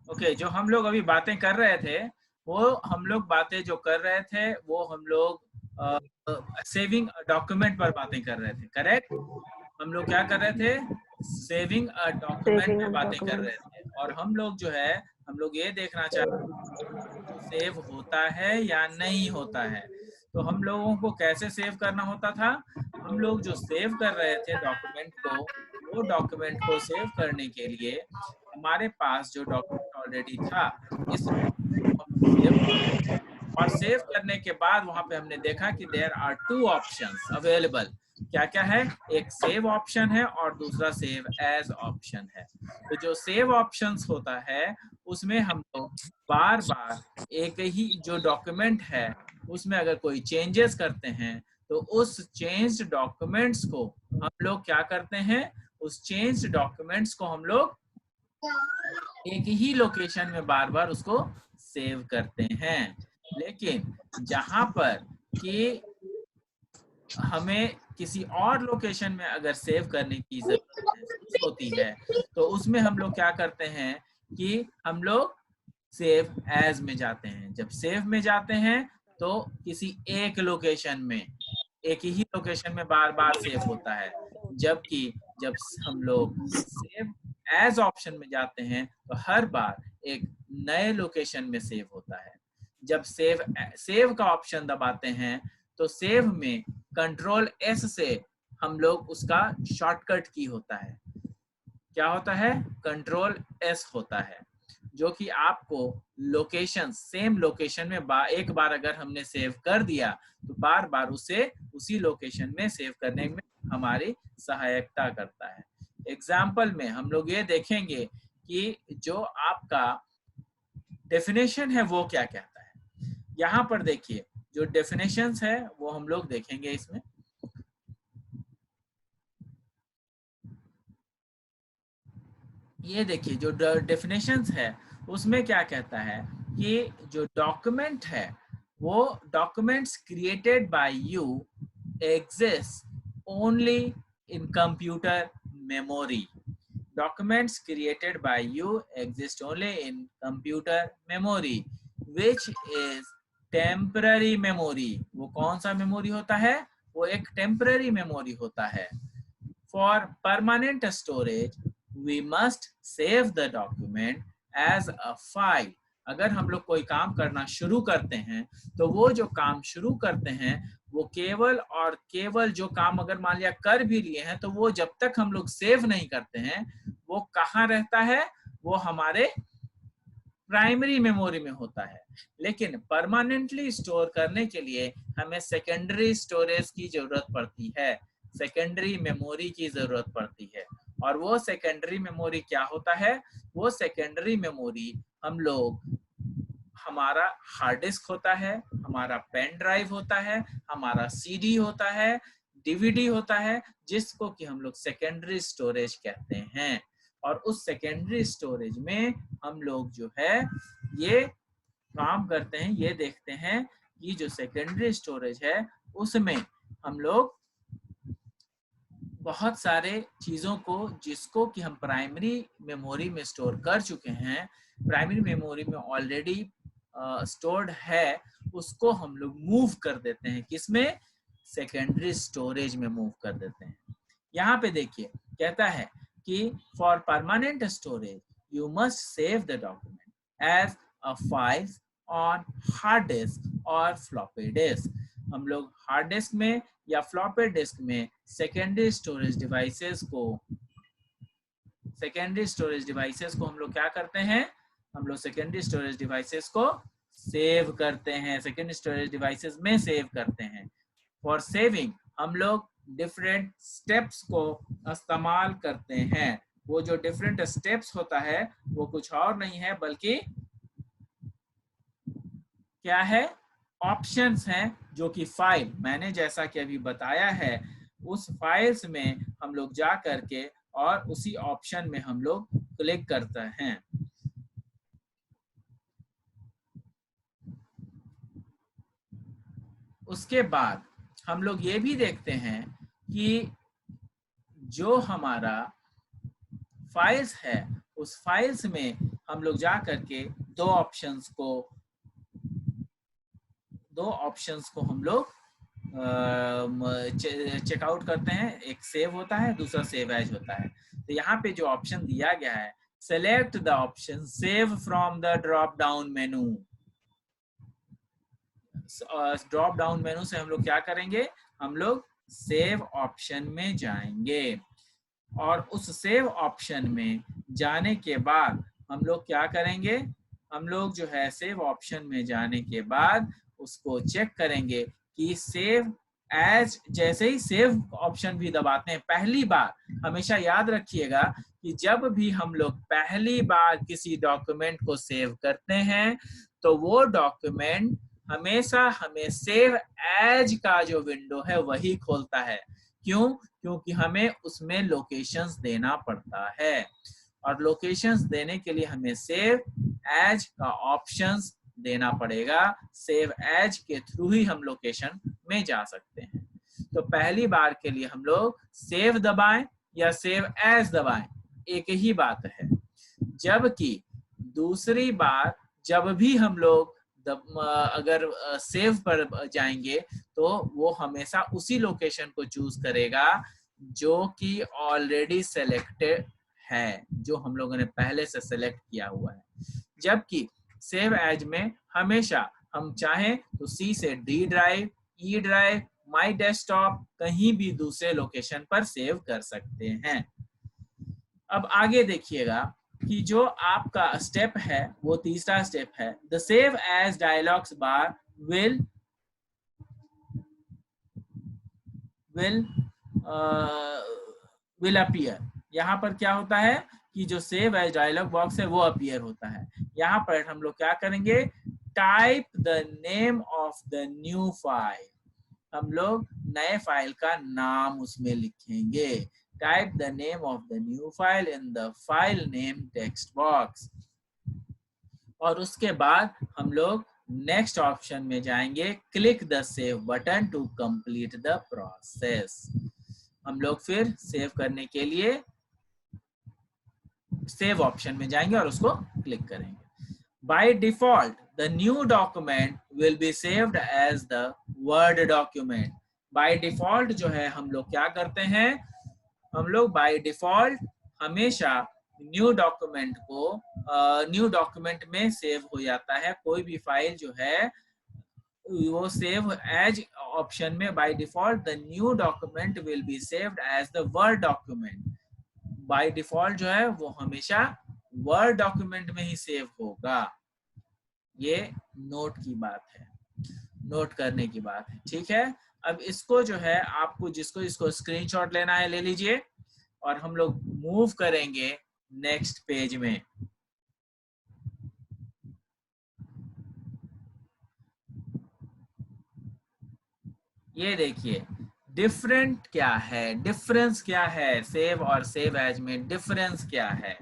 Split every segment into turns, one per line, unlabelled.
Okay, जो हम लोग अभी बातें कर रहे थे, वो हम लोग बातें जो कर रहे थे वो हम लोग सेविंग डॉक्यूमेंट पर बातें कर रहे थे, करेक्ट? हम लोग क्या कर रहे थे? सेविंग अ डॉक्यूमेंट
सेविंग
पे
ऑफ
बातें कर रहे
डॉक्यूमेंट्स।
थे। और हम लोग जो है, हम लोग ये देखना चाहते जो सेव होता है या नहीं होता है। तो हम लोगों को कैसे सेव करना होता था? हम लोग जो सेव कर रहे थे डॉक्यूमेंट को, वो डॉक्यूमेंट को सेव करने के लिए हमारे पास जो डॉक्यूमेंट ऑलरेडी था, इस डॉक्यूमेंट को हम लोग सेव करते थे। और सेव करने के बाद वहां पे हमने देखा कि there are two options available. क्या क्या है? एक सेव ऑप्शन है और दूसरा सेव एज ऑप्शन है। तो जो सेव ऑप्शंस होता है, उसमें हम लोग बार बार एक ही जो डॉक्यूमेंट है उसमें अगर कोई चेंजेस करते हैं, तो उस चेंज्ड डॉक्यूमेंट्स को हम लोग क्या करते हैं? उस चेंज्ड डॉक्यूमेंट्स को हम लोग एक ही लोकेशन में बार बार उसको सेव करते हैं। लेकिन जहां पर कि हमें किसी और लोकेशन में अगर सेव करने की जरूरत महसूस होती है, तो उसमें हम लोग क्या करते हैं कि हम लोग सेव एज में जाते हैं। जब सेव में जाते हैं तो किसी एक लोकेशन में, एक ही लोकेशन में बार बार सेव होता है। जबकि जब हम लोग सेव एज ऑप्शन में जाते हैं तो हर बार एक नए लोकेशन में सेव होता है। जब सेव का ऑप्शन दबाते हैं तो सेव में कंट्रोल एस से हम लोग उसका शॉर्टकट की होता है। क्या होता है? कंट्रोल एस होता है, जो कि आपको लोकेशन, सेम लोकेशन में एक बार अगर हमने सेव कर दिया तो बार बार उसे उसी लोकेशन में सेव करने में हमारी सहायता करता है। एग्जाम्पल में हम लोग ये देखेंगे कि जो आपका डेफिनेशन है वो क्या कहता है। यहाँ पर देखिए, जो डेफिनेशंस है वो हम लोग देखेंगे इसमें। ये देखिए, जो डेफिनेशंस है उसमें क्या कहता है कि जो डॉक्यूमेंट है वो documents created by you exist only in computer memory. Documents created by you exist only in computer memory which is temporary memory. वो कौन सा मेमोरी होता है? वो एक टेम्पररी मेमोरी होता है। For permanent storage we must save the document as a file। अगर हम लोग कोई काम करना शुरू करते हैं तो वो जो काम शुरू करते हैं वो केवल और केवल जो काम अगर मान लिया कर भी लिए हैं तो वो जब तक हम लोग सेव नहीं करते हैं वो कहाँ रहता है? वो हमारे प्राइमरी मेमोरी में होता है। लेकिन परमानेंटली स्टोर करने के लिए हमें सेकेंडरी स्टोरेज की जरूरत पड़ती है, सेकेंडरी मेमोरी की जरूरत पड़ती है। और वो सेकेंडरी मेमोरी क्या होता है? वो सेकेंडरी मेमोरी हम लोग, हमारा हार्ड डिस्क होता है, हमारा पेन ड्राइव होता है, हमारा सीडी होता है, डीवीडी होता है, जिसको कि हम लोग सेकेंडरी स्टोरेज कहते हैं। और उस सेकेंडरी स्टोरेज में हम लोग जो है ये काम करते हैं, ये देखते हैं कि जो सेकेंडरी स्टोरेज है उसमें हम लोग बहुत सारे चीज़ों को, जिसको कि हम प्राइमरी मेमोरी में स्टोर कर चुके हैं, प्राइमरी मेमोरी में ऑलरेडी स्टोर्ड है, उसको हम लोग मूव कर देते हैं। किसमें? सेकेंडरी स्टोरेज में मूव कर देते हैं। यहाँ पे देखिए, कहता है कि for permanent storage you must save the document as a files on hard disk और फ्लॉपी डिस्क। हम लोग हार्ड डिस्क में या फ्लॉपी डिस्क में सेकेंडरी स्टोरेज डिवाइसेस को हम लोग क्या करते हैं? हम लोग सेकेंडरी स्टोरेज डिवाइसेस को सेव करते हैं, सेकेंडरी स्टोरेज डिवाइसेस में सेव करते हैं। फॉर सेविंग हम लोग डिफरेंट स्टेप्स को इस्तेमाल करते हैं। वो जो डिफरेंट स्टेप्स होता है वो कुछ और नहीं है बल्कि क्या है? ऑप्शंस हैं, जो कि फाइल, मैंने जैसा कि अभी बताया है, उस फाइल्स में हम लोग जा करके और उसी ऑप्शन में हम लोग क्लिक करते हैं। उसके बाद हम लोग ये भी देखते हैं कि जो हमारा फाइल्स है उस फाइल्स में हम लोग जा करके दो ऑप्शंस को हम लोग चेकआउट करते हैं। एक सेव होता है, दूसरा सेव एज होता है। तो यहाँ पे जो ऑप्शन दिया गया है, select the option save from the drop down menu. Drop down menu से हम लोग क्या करेंगे, हम लोग सेव ऑप्शन में जाएंगे और उस सेव ऑप्शन में जाने के बाद हम लोग क्या करेंगे, हम लोग जो है सेव ऑप्शन में जाने के बाद उसको चेक करेंगे कि सेव एज, जैसे ही सेव ऑप्शन भी दबाते हैं पहली बार, हमेशा याद रखिएगा कि जब भी हम लोग पहली बार किसी डॉक्यूमेंट को सेव करते हैं तो वो डॉक्यूमेंट हमेशा हमें सेव एज का जो विंडो है वही खोलता है। क्यों? क्योंकि हमें उसमें लोकेशंस देना पड़ता है और लोकेशंस देने के लिए हमें सेव एज का ऑप्शंस देना पड़ेगा। सेव एज के थ्रू ही हम लोकेशन में जा सकते हैं। तो पहली बार के लिए हम लोग सेव दबाएं या सेव एज दबाएं, एक ही बात है। जबकि दूसरी बार जब भी हम लोग अगर सेव पर जाएंगे तो वो हमेशा उसी लोकेशन को चूज करेगा जो कि ऑलरेडी सेलेक्टेड है, जो हम लोगों ने पहले से सेलेक्ट किया हुआ है। जबकि सेव एज में हमेशा हम चाहें तो सी से डी ड्राइव, ई ड्राइव, माई डेस्कटॉप, कहीं भी दूसरे लोकेशन पर सेव कर सकते हैं। अब आगे देखिएगा कि जो आपका स्टेप है वो तीसरा स्टेप है, the save as dialogs bar will appear. यहाँ पर क्या होता है कि जो सेव एज डायलॉग बॉक्स है वो अपीयर होता है। यहाँ पर हम लोग क्या करेंगे, type the name of the new file, हम लोग नए फाइल का नाम उसमें लिखेंगे। Type the name of the new file in the file name text box और उसके बाद हम लोग नेक्स्ट ऑप्शन में जाएंगे, click the save button to complete the process. हम लोग फिर सेव करने के लिए सेव ऑप्शन में जाएंगे और उसको क्लिक करेंगे। By default the new document will be saved as the word document. By default जो है हम लोग क्या करते हैं, हम लोग बाय डिफॉल्ट हमेशा न्यू डॉक्यूमेंट में सेव हो जाता है। कोई भी फाइल जो है वो सेव एज ऑप्शन में by default the new document will be saved as the word document. By default जो है वो हमेशा वर्ड डॉक्यूमेंट में ही सेव होगा। ये नोट की बात है, नोट करने की बात है, ठीक है। अब इसको जो है आपको जिसको इसको स्क्रीनशॉट लेना है ले लीजिए और हम लोग मूव करेंगे नेक्स्ट पेज में। ये देखिए डिफरेंट क्या है, डिफरेंस क्या है सेव और सेव एज में, डिफरेंस क्या है।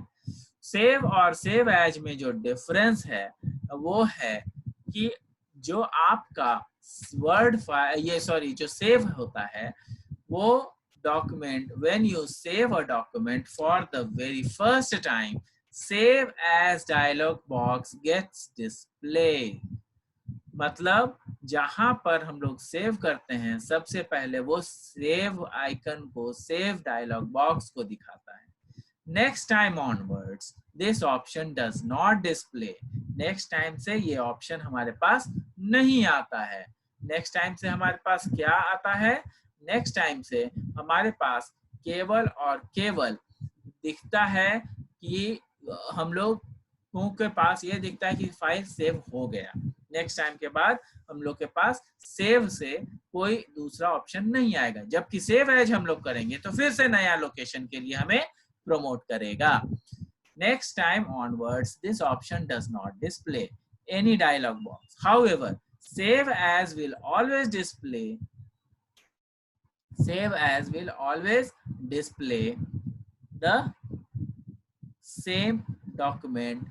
सेव और सेव एज में जो डिफरेंस है वो है कि जो आपका वर्ड फाइल, ये सॉरी जो सेव होता है वो document, when you save a document for the very first time, save as dialog box gets display. मतलब जहां पर हम लोग सेव करते हैं सबसे पहले वो सेव आइकन को, सेव डायलॉग बॉक्स को दिखाता है। Next time onwards this option does not display. Next time से ये ऑप्शन हमारे पास नहीं आता है। नेक्स्ट टाइम से हमारे पास क्या आता है, नेक्स्ट टाइम से हमारे पास केवल और केवल दिखता है कि हम लोग के पास ये दिखता है कि फाइल सेव हो गया। नेक्स्ट टाइम के बाद हम लोग के पास सेव से कोई दूसरा ऑप्शन नहीं आएगा। जबकि सेव एज हम लोग करेंगे तो फिर से नया लोकेशन के लिए हमें प्रमोट करेगा। Next time onwards this option does not display any dialog box, however save as will always display, save as will always display the same document,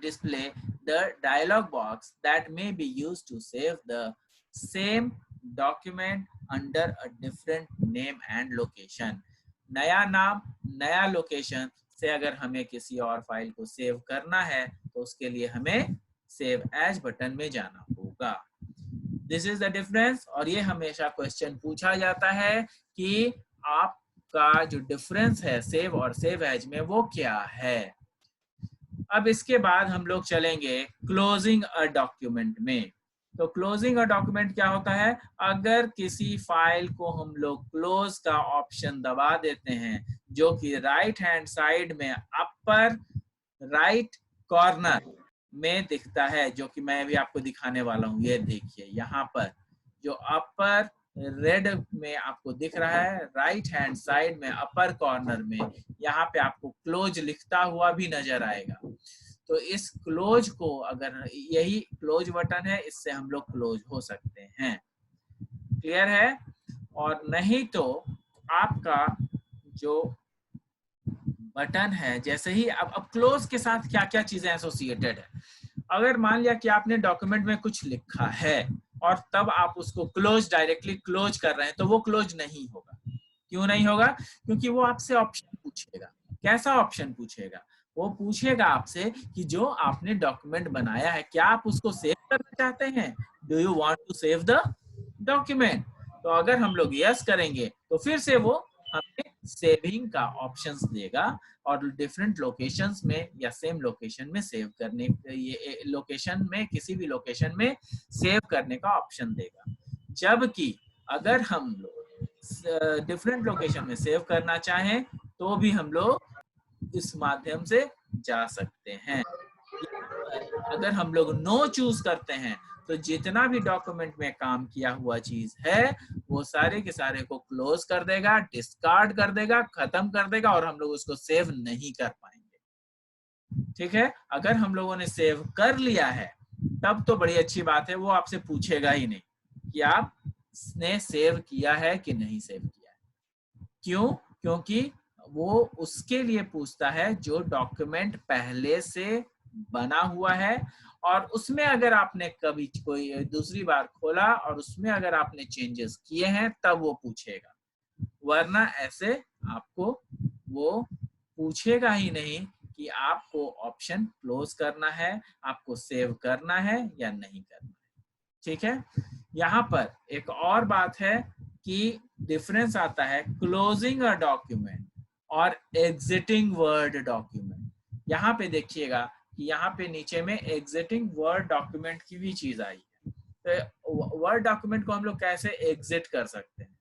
display the dialog box that may be used to save the same document under a different name and location. नया नाम, नया location से अगर हमें किसी और file को save करना है तो उसके लिए हमें सेव एज बटन में जाना होगा। This is the difference. और ये हमेशा क्वेश्चन पूछा जाता है कि आपका जो डिफरेंस है सेव और सेव एज में वो क्या है। अब इसके बाद हम लोग चलेंगे क्लोजिंग अ डॉक्यूमेंट में। तो क्लोजिंग अ डॉक्यूमेंट क्या होता है? अगर किसी फाइल को हम लोग क्लोज का ऑप्शन दबा देते हैं, जो कि राइट हैंड साइड में अपर राइट कॉर्नर में दिखता है, जो कि मैं भी आपको दिखाने वाला हूँ। ये देखिए यहाँ पर जो अपर रेड में आपको दिख रहा है, राइट हैंड साइड में अपर कॉर्नर में यहाँ पे आपको क्लोज लिखता हुआ भी नजर आएगा। तो इस क्लोज को, अगर यही क्लोज बटन है, इससे हम लोग क्लोज हो सकते हैं। क्लियर है? और नहीं तो आपका जो बटन है, जैसे ही अब क्लोज के साथ क्या क्या चीजें एसोसिएटेड है। अगर मान लिया कि आपने डॉक्यूमेंट में कुछ लिखा है और तब आप उसको क्लोज डायरेक्टली क्लोज कर रहे हैं, तो वो क्लोज नहीं होगा। क्यों नहीं होगा? क्योंकि वो आपसे ऑप्शन पूछेगा। कैसा ऑप्शन पूछेगा? वो पूछेगा आपसे कि जो आपने डॉक्यूमेंट बनाया है, क्या आप उसको सेव करना चाहते हैं? Do you want to save the document? तो अगर हम लोग यस करेंगे तो फिर से वो हमें सेविंग का ऑप्शंस देगा और डिफरेंट लोकेशंस में या सेम लोकेशन में सेव करने, ये लोकेशन में, किसी भी लोकेशन में सेव करने का ऑप्शन देगा। जबकि अगर हम लोग डिफरेंट लोकेशन में सेव करना चाहें तो भी हम लोग इस माध्यम से जा सकते हैं। अगर हम लोग नो चूज करते हैं तो जितना भी डॉक्यूमेंट में काम किया हुआ चीज है वो सारे के सारे को क्लोज कर देगा, डिस्कार्ड कर देगा, खत्म कर देगा और हम लोग उसको सेव नहीं कर पाएंगे। ठीक है? अगर हम लोगों ने सेव कर लिया है तब तो बड़ी अच्छी बात है, वो आपसे पूछेगा ही नहीं कि आपने सेव किया है कि नहीं सेव किया है। क्यों? क्योंकि वो उसके लिए पूछता है जो डॉक्यूमेंट पहले से बना हुआ है और उसमें अगर आपने कभी कोई दूसरी बार खोला और उसमें अगर आपने चेंजेस किए हैं तब वो पूछेगा, वरना ऐसे आपको वो पूछेगा ही नहीं कि आपको ऑप्शन क्लोज करना है, आपको सेव करना है या नहीं करना है। ठीक है? यहाँ पर एक और बात है कि डिफरेंस आता है क्लोजिंग अ डॉक्यूमेंट और एग्जिटिंग वर्ड डॉक्यूमेंट। यहाँ पे देखिएगा कि यहाँ पे नीचे में एग्जिटिंग वर्ड डॉक्यूमेंट की भी चीज आई है। तो वर्ड डॉक्यूमेंट को हम लोग कैसे एग्जिट कर सकते हैं?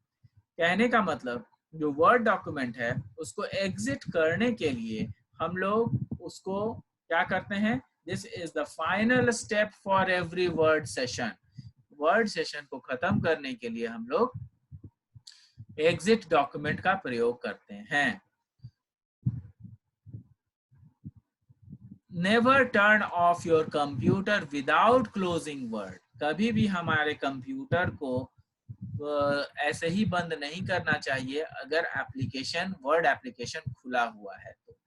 कहने का मतलब जो वर्ड डॉक्यूमेंट है उसको एग्जिट करने के लिए हम लोग उसको क्या करते हैं? This is the final step for every word session. Word session को खत्म करने के लिए हम लोग एग्जिट डॉक्यूमेंट का प्रयोग करते हैं। Never turn off your computer without closing word. कभी भी हमारे कंप्यूटर को ऐसे ही बंद नहीं करना चाहिए अगर एप्लीकेशन, वर्ड एप्लीकेशन खुला हुआ है। तो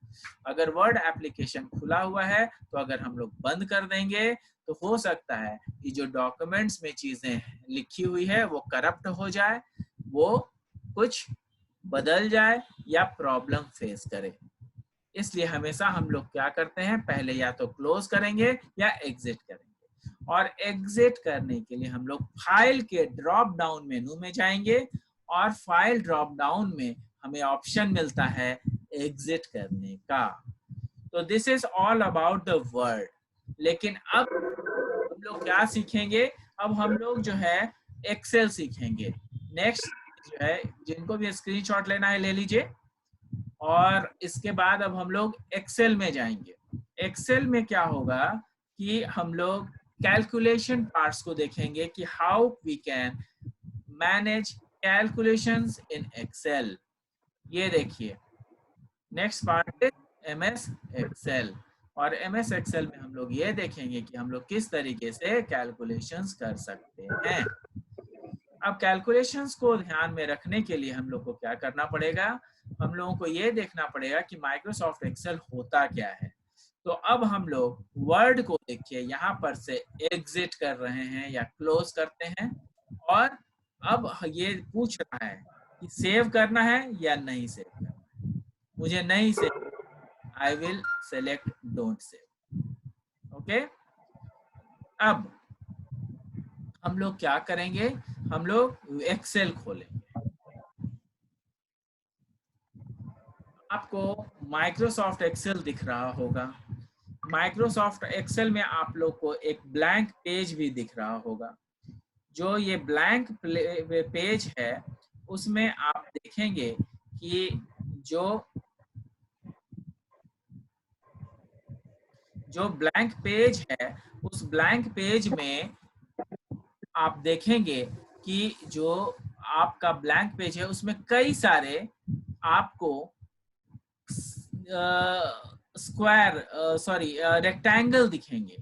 अगर वर्ड एप्लीकेशन खुला हुआ है तो अगर हम लोग बंद कर देंगे तो हो सकता है कि जो डॉक्यूमेंट्स में चीजें लिखी हुई है वो करप्ट हो जाए, वो कुछ बदल जाए या प्रॉब्लम फेस करे। इसलिए हमेशा हम लोग क्या करते हैं? पहले या तो क्लोज करेंगे या एग्जिट करेंगे। और एग्जिट करने के लिए हम लोग फाइल के ड्रॉप डाउन मेनू में जाएंगे और फाइल ड्रॉप डाउन में हमें ऑप्शन मिलता है एग्जिट करने का। तो this is all about the word. लेकिन अब हम लोग क्या सीखेंगे? अब हम लोग जो है एक्सेल सीखेंगे। नेक्स्ट जो है, जिनको भी स्क्रीनशॉट लेना है ले लीजिए। और इसके बाद अब हम लोग एक्सेल में जाएंगे। एक्सेल में क्या होगा कि हम लोग कैलकुलेशन पार्ट्स को देखेंगे कि how we can manage calculations in Excel. ये देखिए, नेक्स्ट पार्ट है एमएस एक्सेल। और एमएस एक्सेल में हम लोग ये देखेंगे कि हम लोग किस तरीके से कैलकुलेशंस कर सकते हैं। अब कैलकुलेशंस को ध्यान में रखने के लिए हम लोग को क्या करना पड़ेगा? हम लोगों को ये देखना पड़ेगा कि माइक्रोसॉफ्ट एक्सेल होता क्या है। तो अब हम लोग वर्ड को देखिए, यहाँ पर से एग्जिट कर रहे हैं या क्लोज करते हैं और अब ये पूछ रहा है कि सेव करना है या नहीं सेव करना है। मुझे नहीं save, I will select don't save. Okay, अब हम लोग क्या करेंगे, हम लोग एक्सेल खोलेंगे। आपको माइक्रोसॉफ्ट एक्सेल दिख रहा होगा। माइक्रोसॉफ्ट एक्सेल में आप लोग को एक ब्लैंक पेज भी दिख रहा होगा। जो ये ब्लैंक पेज है उसमें आप देखेंगे कि जो ब्लैंक पेज है, उस ब्लैंक पेज में आप देखेंगे कि जो आपका ब्लैंक पेज है उसमें कई सारे आपको रेक्टेंगल दिखेंगे।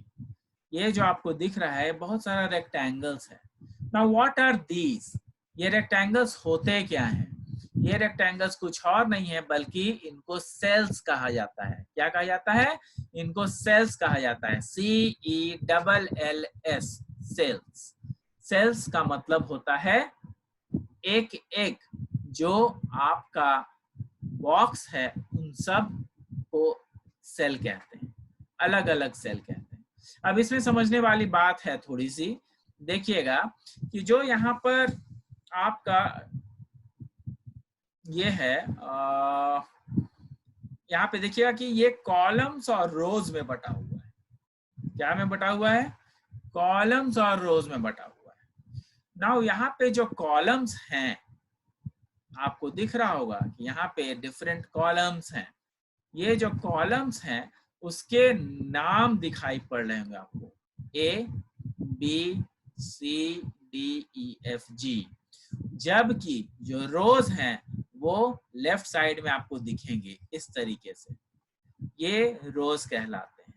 ये जो आपको दिख रहा है बहुत सारा रेक्टेंगल्स है। Now what are these? ये रेक्टेंगल्स होते क्या हैं? ये रेक्टेंगल्स कुछ और नहीं है बल्कि इनको सेल्स कहा जाता है। क्या कहा जाता है? इनको सेल्स कहा जाता है। CELLS, sales. सेल्स का मतलब होता है एक एक जो आपका बॉक्स है उन सब को सेल कहते हैं, अलग अलग सेल कहते हैं। अब इसमें समझने वाली बात है थोड़ी सी, देखिएगा कि जो यहाँ पर आपका ये है, यहाँ पे देखिएगा कि ये कॉलम्स और रोज में बटा हुआ है। क्या में बटा हुआ है? कॉलम्स और रोज में बटा हुआ है। नाउ यहाँ पे जो कॉलम्स हैं आपको दिख रहा होगा कि यहाँ पे डिफरेंट कॉलम्स हैं। ये जो कॉलम्स हैं उसके नाम दिखाई पड़ रहे होंगे आपको, ABCDEFG, जबकि जो रोज हैं वो लेफ्ट साइड में आपको दिखेंगे इस तरीके से। ये रोज कहलाते हैं।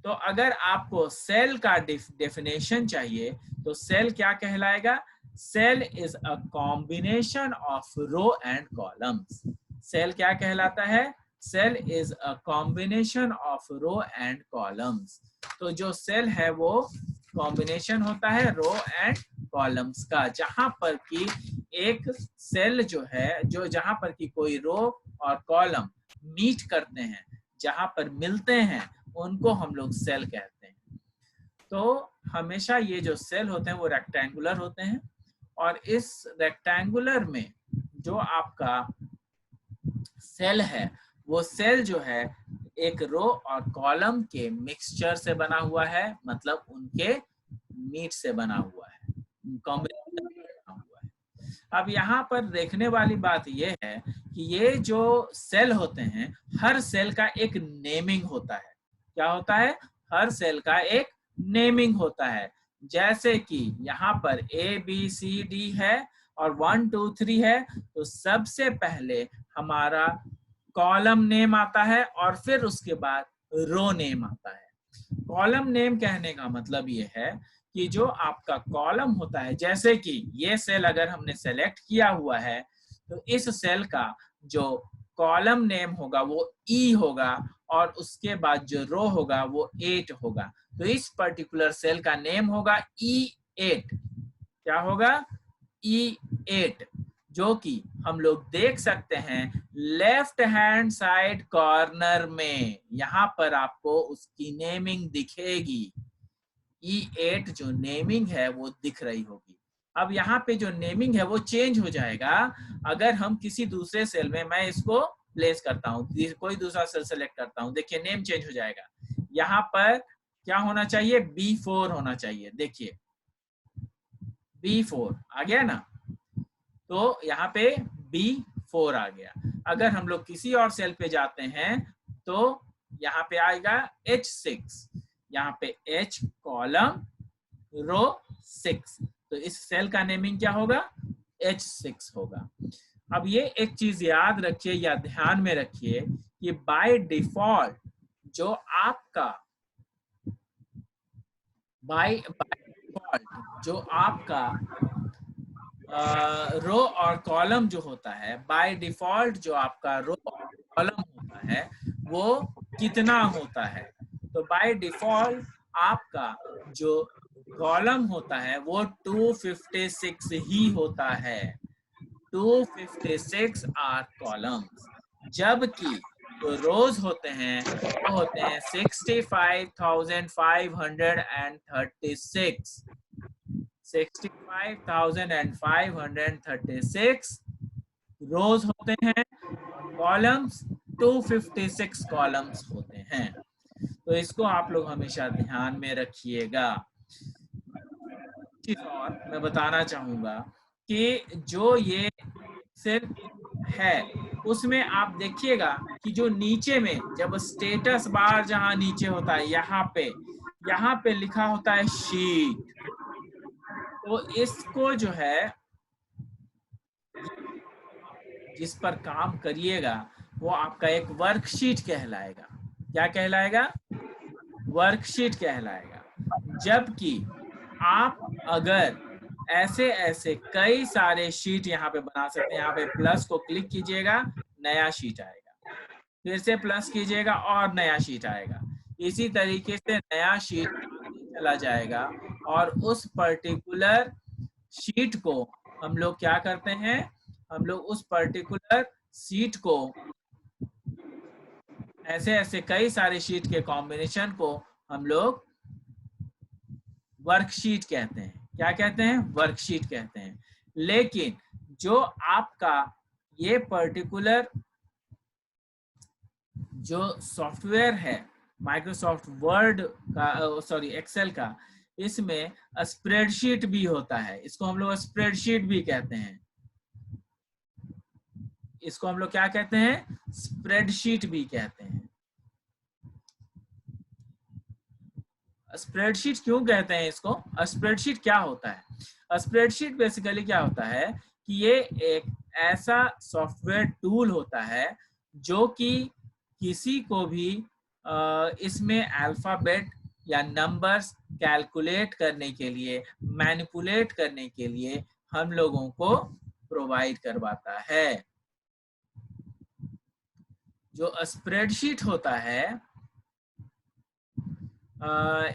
तो अगर आपको सेल का डेफिनेशन चाहिए तो सेल क्या कहलाएगा? Cell is a combination of row and columns. Cell क्या कहलाता है? Cell is a combination of row and columns. तो जो सेल है वो कॉम्बिनेशन होता है रो एंड कॉलम्स का, जहां पर कि एक सेल जो है, जो जहां पर कि कोई रो और कॉलम मीट करते हैं, जहां पर मिलते हैं, उनको हम लोग सेल कहते हैं। तो हमेशा ये जो सेल होते हैं वो रेक्टेंगुलर होते हैं, और इस रेक्टेंगुलर में जो आपका सेल है वो सेल जो है एक रो और कॉलम के मिक्सचर से बना हुआ है, मतलब उनके मीट से बना हुआ है, कॉम्बिनेशन से बना हुआ है। अब यहाँ पर देखने वाली बात यह है कि ये जो सेल होते हैं, हर सेल का एक नेमिंग होता है। क्या होता है? हर सेल का एक नेमिंग होता है। जैसे कि यहाँ पर ABCD है और 1 2 3 है, तो सबसे पहले हमारा कॉलम नेम आता है और फिर उसके बाद रो नेम आता है। कॉलम नेम कहने का मतलब ये है कि जो आपका कॉलम होता है, जैसे कि ये सेल अगर हमने सेलेक्ट किया हुआ है तो इस सेल का जो कॉलम नेम होगा वो E होगा और उसके बाद जो रो होगा वो 8 होगा। तो इस पर्टिकुलर सेल का नेम होगा E8। क्या होगा? E8, जो कि हम लोग देख सकते हैं लेफ्ट हैंड साइड कॉर्नर में। यहाँ पर आपको उसकी नेमिंग दिखेगी। E8 जो नेमिंग है वो दिख रही होगी। अब यहाँ पे जो नेमिंग है वो चेंज हो जाएगा अगर हम किसी दूसरे सेल में, मैं इसको प्लेस करता हूँ, कोई दूसरा सेल सेलेक्ट करता हूँ, देखिए नेम चेंज हो जाएगा। यहाँ पर क्या होना चाहिए? B4 होना चाहिए। देखिए B4 आ गया ना, तो यहाँ पे B4 आ गया। अगर हम लोग किसी और सेल पे जाते हैं तो यहाँ पे आएगा H6, यहाँ पे H कॉलम रो 6, तो इस सेल का नेमिंग क्या होगा? H6 होगा। अब ये एक चीज याद रखिए या ध्यान में रखिए कि बाय डिफॉल्ट जो आपका जो आपका रो और कॉलम जो होता है, बाय डिफॉल्ट जो आपका रो और कॉलम होता है वो कितना होता है? तो बाय डिफॉल्ट आपका जो कॉलम होता है वो 256 ही होता है। 256 आर कॉलम्स, जबकि जो रोज होते हैं वो होते हैं 65,536। 65,536 रोज होते हैं और कॉलम्स 256 कॉलम्स होते हैं। तो इसको आप लोग हमेशा ध्यान में रखिएगा। चीज और मैं बताना चाहूंगा कि जो ये एक्सेल है उसमें आप देखिएगा कि जो नीचे में जब स्टेटस बार जहां नीचे होता है यहाँ पे लिखा होता है शीट। तो इसको जो है जिस पर काम करिएगा वो आपका एक वर्कशीट कहलाएगा। क्या कहलाएगा? वर्कशीट कहलाएगा। जबकि आप अगर ऐसे ऐसे कई सारे शीट यहाँ पे बना सकते हैं। यहाँ पे प्लस को क्लिक कीजिएगा, नया शीट आएगा, फिर से प्लस कीजिएगा और नया शीट आएगा। इसी तरीके से नया शीट आगे चला जाएगा और उस पर्टिकुलर शीट को हम लोग क्या करते हैं, हम लोग उस पर्टिकुलर शीट को ऐसे ऐसे कई सारे शीट के कॉम्बिनेशन को हम लोग वर्कशीट कहते हैं। क्या कहते हैं? वर्कशीट कहते हैं। लेकिन जो आपका ये पर्टिकुलर जो सॉफ्टवेयर है माइक्रोसॉफ्ट वर्ड का, सॉरी एक्सेल का, इसमें स्प्रेडशीट भी होता है। इसको हम लोग स्प्रेडशीट भी कहते हैं। इसको हम लोग क्या कहते हैं? स्प्रेडशीट भी कहते हैं। स्प्रेडशीट क्यों कहते हैं इसको? स्प्रेडशीट क्या होता है? स्प्रेडशीट बेसिकली क्या होता है कि ये एक ऐसा सॉफ्टवेयर टूल होता है जो कि किसी को भी इसमें अल्फाबेट या नंबर्स कैलकुलेट करने के लिए, मैनिपुलेट करने के लिए हम लोगों को प्रोवाइड करवाता है। जो स्प्रेडशीट होता है,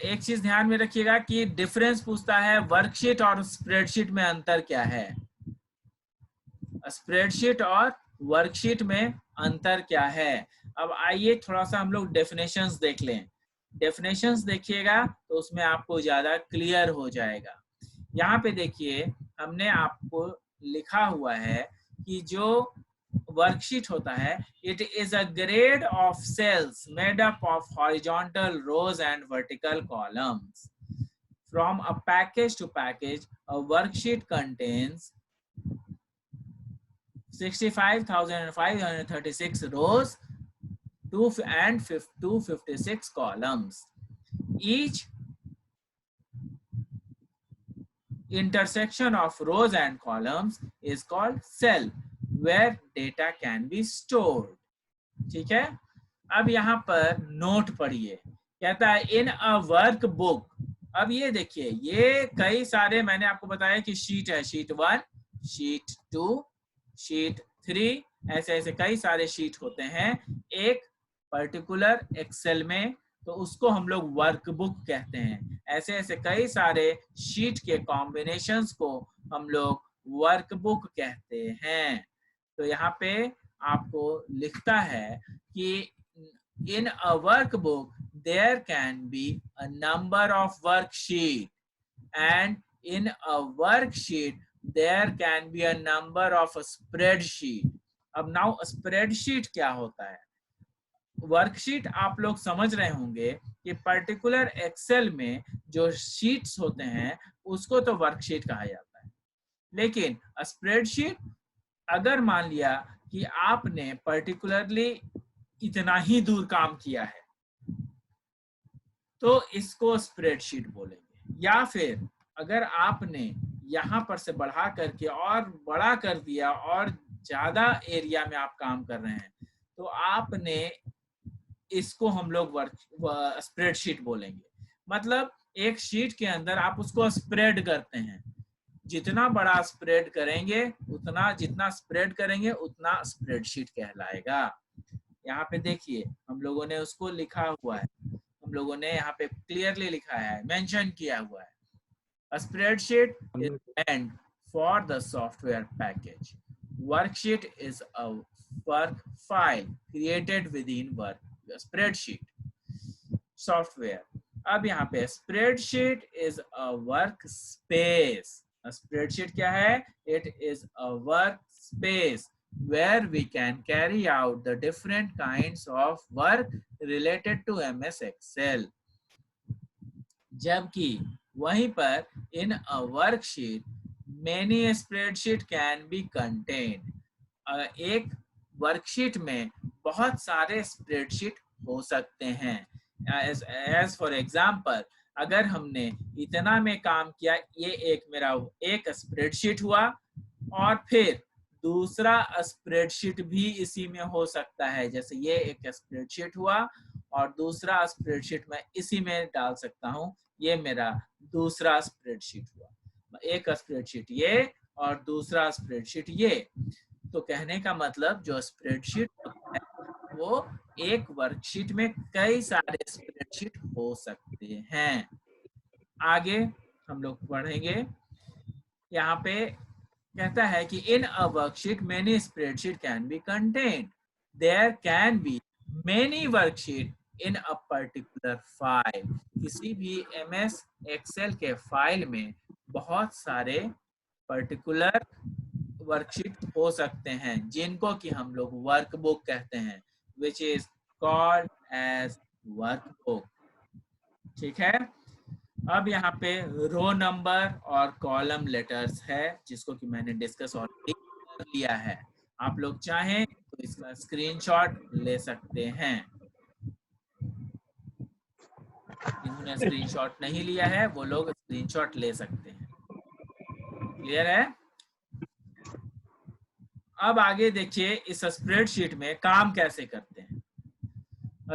एक चीज ध्यान में रखिएगा कि डिफरेंस पूछता है वर्कशीट और स्प्रेडशीट में अंतर क्या है। स्प्रेडशीट और वर्कशीट में अंतर क्या है? अब आइए थोड़ा सा हम लोग डेफिनेशंस देख लें। डेफिनेशंस देखिएगा तो उसमें आपको ज्यादा क्लियर हो जाएगा। यहाँ पे देखिए हमने आपको लिखा हुआ है कि जो वर्कशीट होता है, it is a grade of cells made up of horizontal rows and vertical columns. From a package to package, a worksheet contains 65,536 rows and 256 columns. Each intersection of rows and columns is called cell where data can be stored. ठीक है? अब यहाँ पर note पढ़िए, कहता है इन a work book. अब ये देखिए, ये कई सारे मैंने आपको बताया कि शीट है, शीट 1, शीट 2, शीट 3, ऐसे ऐसे कई सारे शीट होते हैं एक पर्टिकुलर एक्सेल में, तो उसको हम लोग वर्कबुक कहते हैं। ऐसे ऐसे कई सारे शीट के कॉम्बिनेशंस को हम लोग वर्कबुक कहते हैं। तो यहाँ पे आपको लिखता है कि in a workbook there can be a number of worksheet and in a worksheet there can be a number of spreadsheet. अब नाउ स्प्रेडशीट क्या होता है? वर्कशीट आप लोग समझ रहे होंगे कि पर्टिकुलर एक्सेल में जो शीट्स होते हैं उसको तो वर्कशीट कहा जाता है। लेकिन स्प्रेडशीट, अगर मान लिया कि आपने पर्टिकुलरली इतना ही दूर काम किया है तो इसको स्प्रेडशीट बोलेंगे। या फिर अगर आपने यहाँ पर से बढ़ा करके और बड़ा कर दिया और ज्यादा एरिया में आप काम कर रहे हैं तो आपने इसको हम लोग स्प्रेडशीट बोलेंगे। मतलब एक शीट के अंदर आप उसको स्प्रेड करते हैं। जितना बड़ा स्प्रेड करेंगे उतना, जितना स्प्रेड करेंगे उतना स्प्रेडशीट कहलाएगा। यहाँ पे देखिए हम लोगों ने उसको लिखा हुआ है, हम लोगों ने यहाँ पे क्लियरली लिखा है, मेंशन किया हुआ है। A spreadsheet is meant for the software package. Worksheet is a work file created within work spreadsheet software. अब यहाँ पे spreadsheet is a workspace. Spreadsheet क्या है? It is a workspace where we can carry out the different kinds of work related to MS Excel. जबकि वहीं पर in a worksheet many spreadsheet can be contained. एक worksheet में बहुत सारे spreadsheet हो सकते हैं. एज फॉर एग्जाम्पल, अगर हमने इतना में काम किया, ये एक मेरा एक स्प्रेडशीट हुआ और फिर दूसरा स्प्रेडशीट भी इसी में हो सकता है. जैसे ये एक स्प्रेडशीट हुआ और दूसरा स्प्रेडशीट मैं इसी में डाल सकता हूँ. ये मेरा दूसरा स्प्रेडशीट हुआ. एक स्प्रेडशीट ये और दूसरा स्प्रेडशीट ये. तो कहने का मतलब जो स्प्रेडशीट होता है वो एक वर्कशीट में कई सारे स्प्रेडशीट हो सकते हैं. आगे हम लोग पढ़ेंगे. यहाँ पे कहता है कि in a worksheet many spreadsheet can be contained. There can be many worksheet in a particular file. किसी भी MS एक्सेल के फाइल में बहुत सारे पर्टिकुलर वर्कशीट हो सकते हैं जिनको कि हम लोग वर्कबुक कहते हैं, which is called as workbook. ठीक है. अब यहाँ पे रो नंबर और कॉलम लेटर्स है जिसको कि मैंने डिस्कस ऑलरेडी कर लिया है. आप लोग चाहें तो इसका स्क्रीनशॉट ले सकते हैं. जिन्होंने स्क्रीनशॉट नहीं लिया है वो लोग स्क्रीनशॉट ले सकते हैं. क्लियर है. अब आगे देखिए इस स्प्रेडशीट में काम कैसे करते हैं.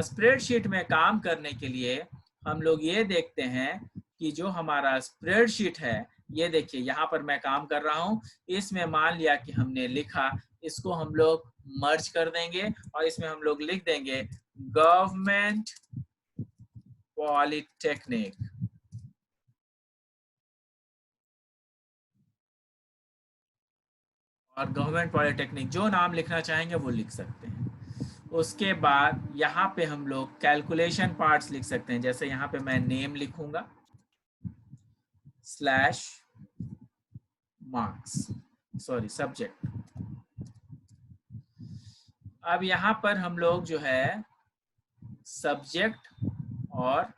स्प्रेडशीट में काम करने के लिए हम लोग ये देखते हैं कि जो हमारा स्प्रेडशीट है, ये देखिए यहाँ पर मैं काम कर रहा हूँ. इसमें मान लिया कि हमने लिखा, इसको हम लोग मर्ज कर देंगे और इसमें हम लोग लिख देंगे गवर्नमेंट पॉलिटेक्निक. और गवर्नमेंट पॉलिटेक्निक जो नाम लिखना चाहेंगे वो लिख सकते हैं. उसके बाद यहाँ पे हम लोग कैलकुलेशन पार्ट्स लिख सकते हैं. जैसे यहाँ पे मैं नेम लिखूंगा स्लैश मार्क्स, सॉरी सब्जेक्ट. अब यहाँ पर हम लोग जो है सब्जेक्ट और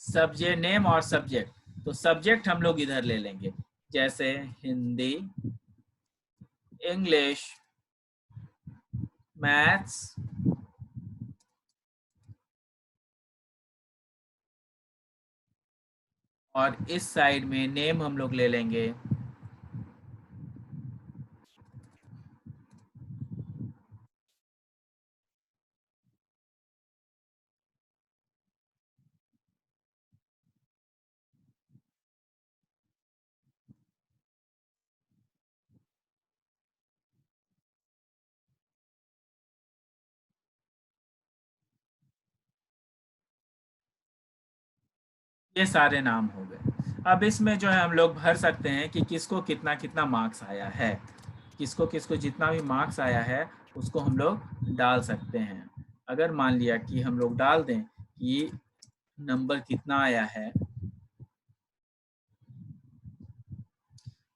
सब्जेक्ट नेम और सब्जेक्ट. तो सब्जेक्ट हम लोग इधर ले लेंगे, जैसे हिंदी, इंग्लिश, मैथ्स, और इस साइड में नेम हम लोग ले लेंगे ये सारे नाम हो गए. अब इसमें जो है हम लोग भर सकते हैं कि किसको कितना कितना मार्क्स आया है. किसको किसको जितना भी मार्क्स आया है उसको हम लोग डाल सकते हैं. अगर मान लिया कि हम लोग डाल दें कि नंबर कितना आया है.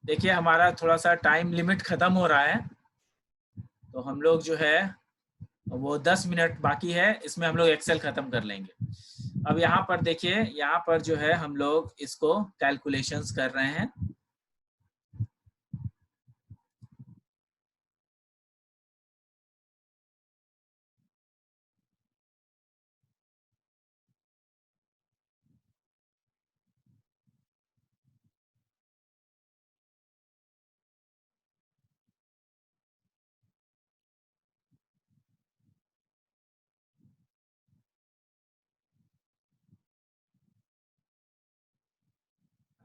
देखिए हमारा थोड़ा सा टाइम लिमिट खत्म हो रहा है, तो हम लोग जो है वो 10 मिनट बाकी है, इसमें हम लोग एक्सेल खत्म कर लेंगे. अब यहाँ पर देखिए, यहाँ पर जो है हम लोग इसको कैलकुलेशंस कर रहे हैं.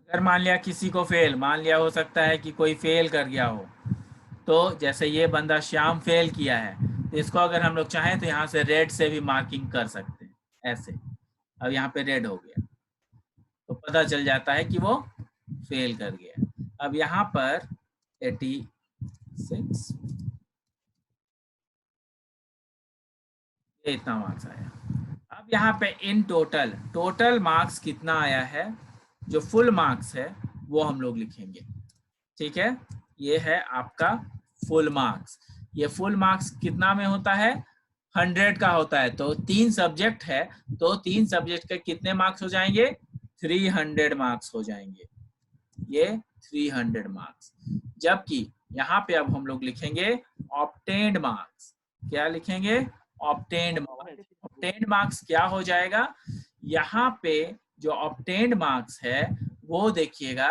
अगर मान लिया किसी को फेल, मान लिया हो सकता है कि कोई फेल कर गया हो, तो जैसे ये बंदा श्याम फेल किया है, तो इसको अगर हम लोग चाहें तो यहाँ से रेड से भी मार्किंग कर सकते हैं ऐसे. अब यहाँ पे रेड हो गया, तो पता चल जाता है कि वो फेल कर गया। अब यहाँ पर 86, ये इतना मार्क्स आया। अब यहाँ पे इन टोटल मार्क्स कितना आया है, जो फुल मार्क्स है वो हम लोग लिखेंगे। ठीक है, ये है आपका फुल मार्क्स। ये फुल मार्क्स कितना में होता है, 100 का होता है। तो 3 सब्जेक्ट है, तो 3 सब्जेक्ट के कितने मार्क्स हो जाएंगे, 300 मार्क्स हो जाएंगे, ये 300 मार्क्स। जबकि यहाँ पे अब हम लोग लिखेंगे ऑब्टेन्ड मार्क्स। क्या लिखेंगे, ऑब्टेन्ड मार्क्स। ऑब्टेन्ड मार्क्स क्या हो जाएगा, यहाँ पे जो ऑब्टेन्ड मार्क्स है वो देखिएगा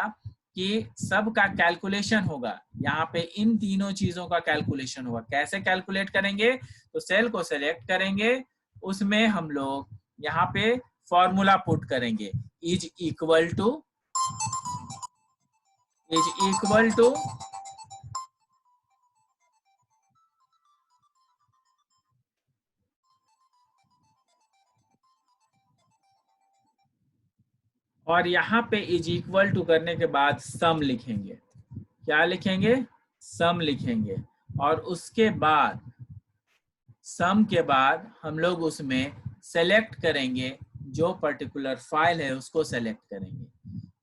कि सबका कैलकुलेशन होगा। यहाँ पे इन तीनों चीजों का कैलकुलेशन होगा। कैसे कैलकुलेट करेंगे, तो सेल को सेलेक्ट करेंगे, उसमें हम लोग यहाँ पे फॉर्मूला पुट करेंगे, इज इक्वल टू और यहाँ पे इज इक्वल टू करने के बाद सम लिखेंगे। क्या लिखेंगे, सम लिखेंगे। और उसके बाद सम के बाद हम लोग उसमें सेलेक्ट करेंगे, जो पर्टिकुलर फाइल है उसको सेलेक्ट करेंगे।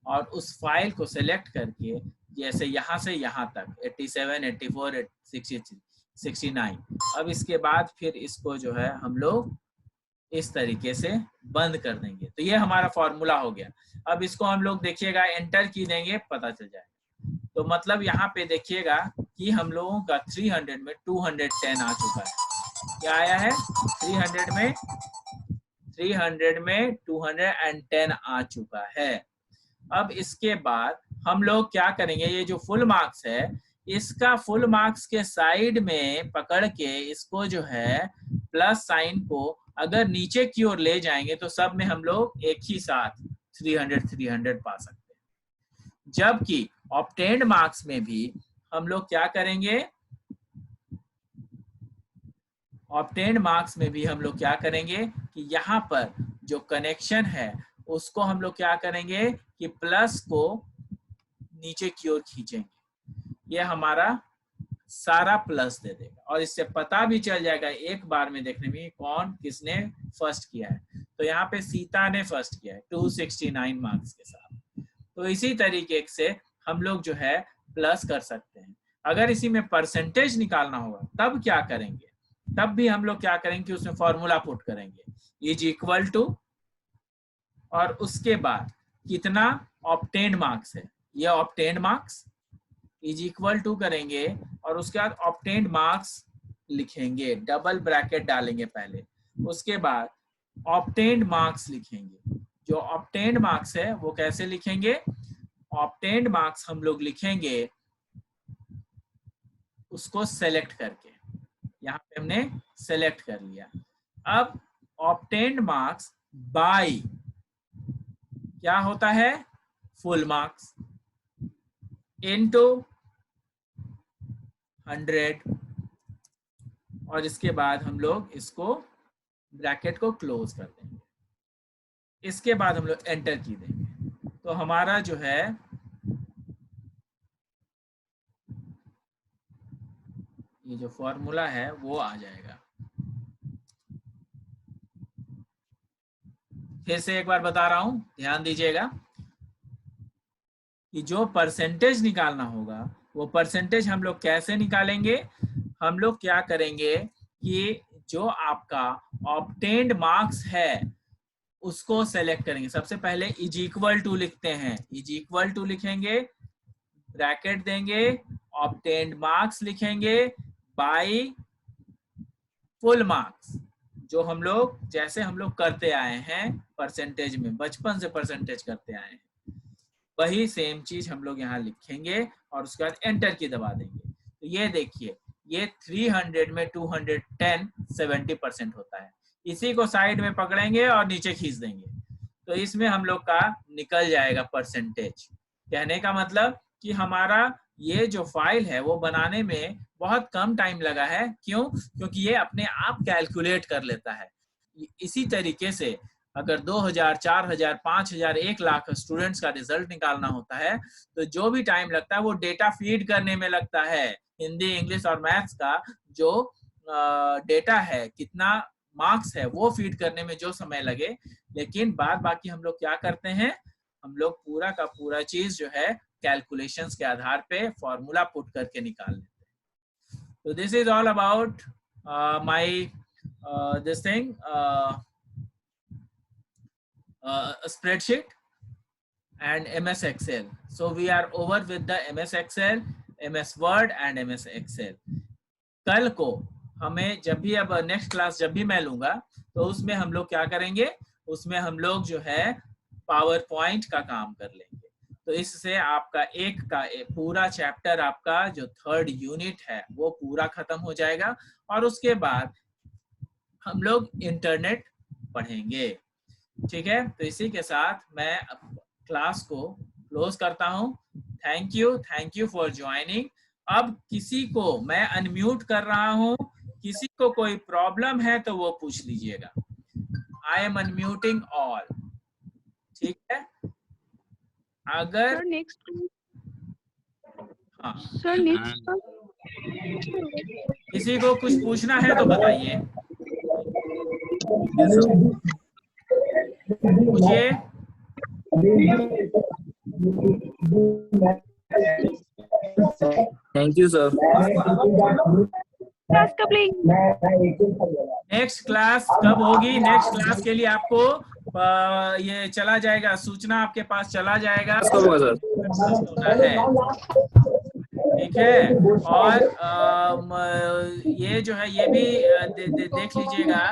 और उस फाइल को सेलेक्ट करके जैसे यहाँ से यहाँ तक 87, 84, 63, 69, अब इसके बाद फिर इसको जो है हम लोग इस तरीके से बंद कर देंगे। तो ये हमारा फॉर्मूला हो गया। अब इसको हम लोग देखिएगा एंटर की देंगे, पता चल जाएगा। तो मतलब यहाँ पे देखिएगा कि हम लोगों का 300 में 210 आ चुका है। क्या आया है, 300 में 210 आ चुका है। अब इसके बाद हम लोग क्या करेंगे, ये जो फुल मार्क्स है इसका फुल मार्क्स के साइड में पकड़ के इसको जो है प्लस साइन को अगर नीचे की ओर ले जाएंगे तो सब में हम लोग एक ही साथ 300 पा सकते हैं। जबकि ऑब्टेन्ड मार्क्स में भी हम लोग क्या करेंगे, ऑब्टेन्ड मार्क्स में भी हम लोग क्या करेंगे कि यहाँ पर जो कनेक्शन है उसको हम लोग क्या करेंगे कि प्लस को नीचे की ओर खींचेंगे। ये हमारा सारा प्लस दे देगा और इससे पता भी चल जाएगा एक बार में देखने में कौन किसने फर्स्ट किया है। तो यहाँ पे सीता ने फर्स्ट किया है 269 मार्क्स के साथ। तो इसी तरीके से हम लोग जो है प्लस कर सकते हैं। अगर इसी में परसेंटेज निकालना होगा तब क्या करेंगे, तब भी हम लोग क्या करेंगे कि उसमें फॉर्मूला पुट करेंगे, इज इक्वल टू और उसके बाद कितना ऑब्टेन्ड मार्क्स है, ये obtained marks is equal to करेंगे और उसके बाद ऑब्टेन्ड मार्क्स लिखेंगे, डबल ब्रैकेट डालेंगे पहले, उसके बाद ऑब्टेन्ड मार्क्स लिखेंगे। जो ऑब्टेन्ड मार्क्स है वो कैसे लिखेंगे, ऑब्टेन्ड मार्क्स हम लोग लिखेंगे उसको सेलेक्ट करके। यहाँ पे हमने सेलेक्ट कर लिया। अब ऑब्टेन्ड मार्क्स बाय क्या होता है, फुल मार्क्स इनटू 100 और इसके बाद हम लोग इसको ब्रैकेट को क्लोज कर देंगे। इसके बाद हम लोग एंटर की देंगे तो हमारा जो है ये जो फॉर्मूला है वो आ जाएगा। फिर से एक बार बता रहा हूं, ध्यान दीजिएगा कि जो परसेंटेज निकालना होगा वो परसेंटेज हम लोग कैसे निकालेंगे। हम लोग क्या करेंगे कि जो आपका ऑब्टेन्ड मार्क्स है उसको सेलेक्ट करेंगे। सबसे पहले इज इक्वल टू लिखते हैं, इज इक्वल टू लिखेंगे, ब्रैकेट देंगे, ऑब्टेन्ड मार्क्स लिखेंगे बाय फुल मार्क्स, जो हम लोग जैसे हम लोग करते आए हैं परसेंटेज में, बचपन से परसेंटेज करते आए हैं वही सेम चीज हम लोग यहाँ लिखेंगे और उसके बाद एंटर की दबा देंगे। तो ये देखिए ये 300 में 210 70% होता है। इसी को साइड में पकड़ेंगे और नीचे खींच देंगे तो इसमें हम लोग का निकल जाएगा परसेंटेज। कहने का मतलब कि हमारा ये जो फाइल है वो बनाने में बहुत कम टाइम लगा है। क्यों, क्योंकि ये अपने आप कैलकुलेट कर लेता है। इसी तरीके से अगर 2000, 4000, 5000, 1 लाख स्टूडेंट्स का रिजल्ट निकालना होता है तो जो भी टाइम लगता है वो डेटा फीड करने में लगता है। हिंदी, इंग्लिश और मैथ्स का जो डेटा है, कितना मार्क्स है, वो फीड करने में जो समय लगे, लेकिन बाद बाकी हम लोग क्या करते हैं, हम लोग पूरा का पूरा चीज जो है कैलकुलेशंस के आधार पे फॉर्मूला पुट करके निकाल लेते हैं। तो this is all about my this thing, spreadsheet and MS Excel. So we are over with the MS Excel, MS Word and MS Excel. कल को हमें जब भी, अब नेक्स्ट क्लास जब भी मैं लूंगा तो उसमें हम लोग क्या करेंगे, उसमें हम लोग जो है पावर पॉइंट का काम कर लेंगे। तो इससे आपका पूरा चैप्टर, आपका जो 3rd यूनिट है वो पूरा खत्म हो जाएगा और उसके बाद हम लोग इंटरनेट पढ़ेंगे। ठीक है, तो इसी के साथ मैं क्लास को क्लोज करता हूं। Thank you for joining. अब किसी को मैं अनम्यूट कर रहा हूं, किसी को कोई प्रॉब्लम है तो वो पूछ लीजिएगा। I am unmuting all. ठीक है, अगर हाँ किसी को कुछ पूछना है तो बताइए, पूछिए।
Thank you sir.
Next class कब होगी? नेक्स्ट क्लास के लिए आपको ये चला जाएगा, सूचना आपके पास चला जाएगा होना है। ठीक है, और ये जो है ये भी देख लीजिएगा।